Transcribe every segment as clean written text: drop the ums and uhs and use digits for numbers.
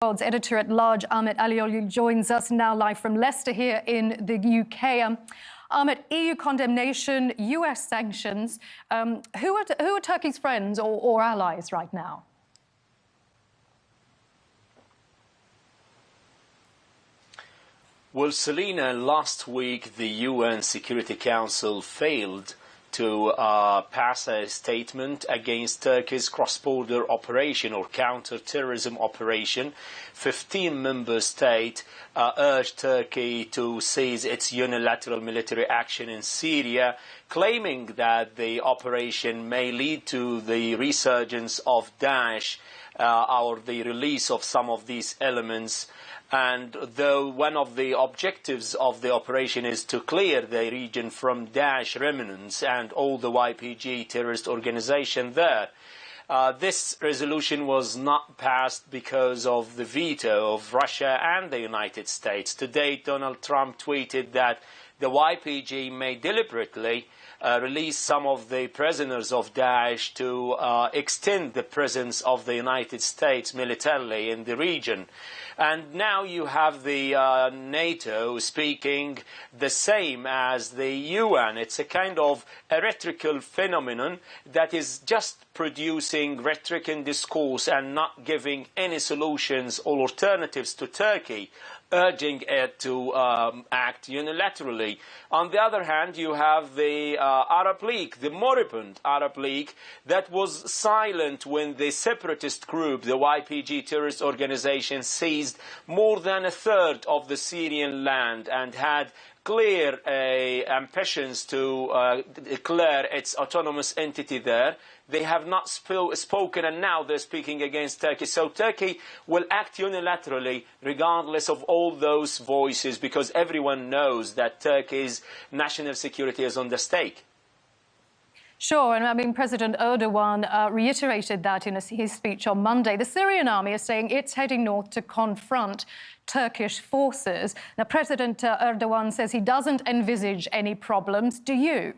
World's editor-at-large Ahmet Alioglu joins us now live from Leicester here in the UK. Ahmet, EU condemnation, US sanctions. Who are Turkey's friends or allies right now? Well, Selina, last week the UN Security Council failed to pass a statement against Turkey's cross-border operation or counter-terrorism operation. 15 member states urged Turkey to cease its unilateral military action in Syria, claiming that the operation may lead to the resurgence of Daesh or the release of some of these elements. And though one of the objectives of the operation is to clear the region from Daesh remnants and all the YPG terrorist organization there, this resolution was not passed because of the veto of Russia and the United States. Today, Donald Trump tweeted that the YPG may deliberately release some of the prisoners of Daesh to extend the presence of the United States militarily in the region. And now you have the NATO speaking the same as the UN. It's a kind of a rhetorical phenomenon that is just producing rhetoric and discourse and not giving any solutions or alternatives to Turkey, urging it to act unilaterally. On the other hand, you have the Arab League, the moribund Arab League, that was silent when the separatist group, the YPG terrorist organization, seized more than a third of the Syrian land and had clear ambitions to declare its autonomous entity there. They have not spoken, and now they're speaking against Turkey. So Turkey will act unilaterally regardless of all those voices, because everyone knows that Turkey's national security is on the stake. Sure, and I mean, President Erdogan reiterated that in his speech on Monday. The Syrian army is saying it's heading north to confront Turkish forces. Now, President Erdogan says he doesn't envisage any problems. Do you?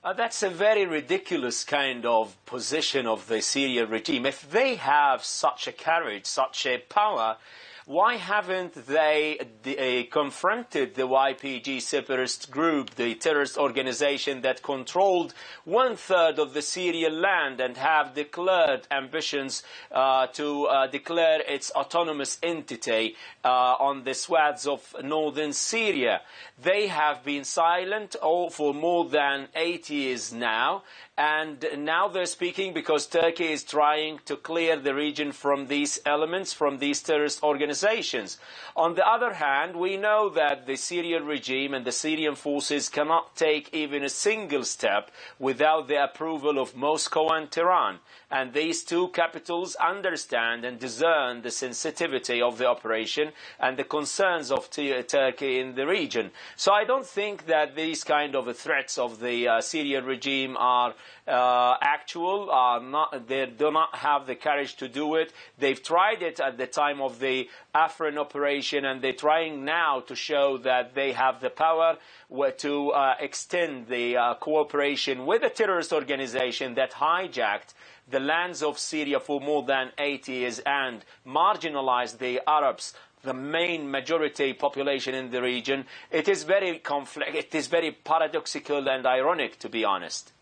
That's a very ridiculous kind of position of the Syrian regime. If they have such a courage, such a power, why haven't they confronted the YPG separatist group, the terrorist organization that controlled 1/3 of the Syrian land and have declared ambitions to declare its autonomous entity on the swaths of northern Syria? They have been silent for more than 8 years now. And now they're speaking because Turkey is trying to clear the region from these elements, from these terrorist organizations. On the other hand, we know that the Syrian regime and the Syrian forces cannot take even a single step without the approval of Moscow and Tehran. And these two capitals understand and discern the sensitivity of the operation and the concerns of Turkey in the region. So I don't think that these kind of threats of the Syrian regime are actual, they do not have the courage to do it. They've tried it at the time of the Afrin operation, and they're trying now to show that they have the power to extend the cooperation with a terrorist organization that hijacked the lands of Syria for more than 8 years and marginalized the Arabs, the main majority population in the region. It is very paradoxical and ironic, to be honest.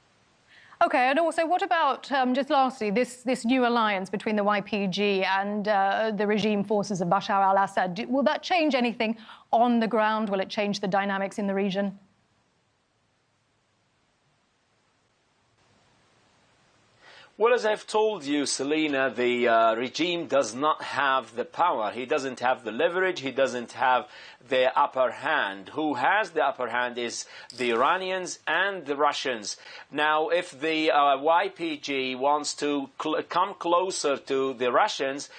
Okay, and also, what about, just lastly, this new alliance between the YPG and the regime forces of Bashar al-Assad? Will that change anything on the ground? Will it change the dynamics in the region? Well, as I've told you, Selina, the regime does not have the power. He doesn't have the leverage. He doesn't have the upper hand. Who has the upper hand is the Iranians and the Russians. Now, if the YPG wants to come closer to the Russians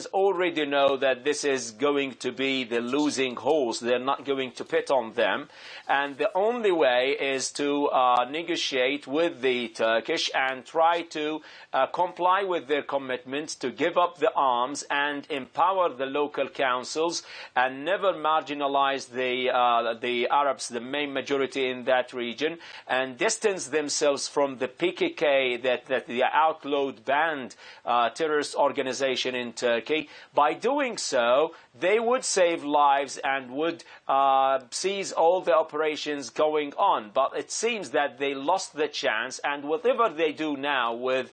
already know that this is going to be the losing horse. They're not going to pit on them. And the only way is to negotiate with the Turkish and try to to comply with their commitments to give up the arms and empower the local councils and never marginalize the Arabs, the main majority in that region, and distance themselves from the PKK, that the outlawed banned terrorist organization in Turkey. By doing so, they would save lives and would cease all the operations going on. But it seems that they lost the chance, and whatever they do now with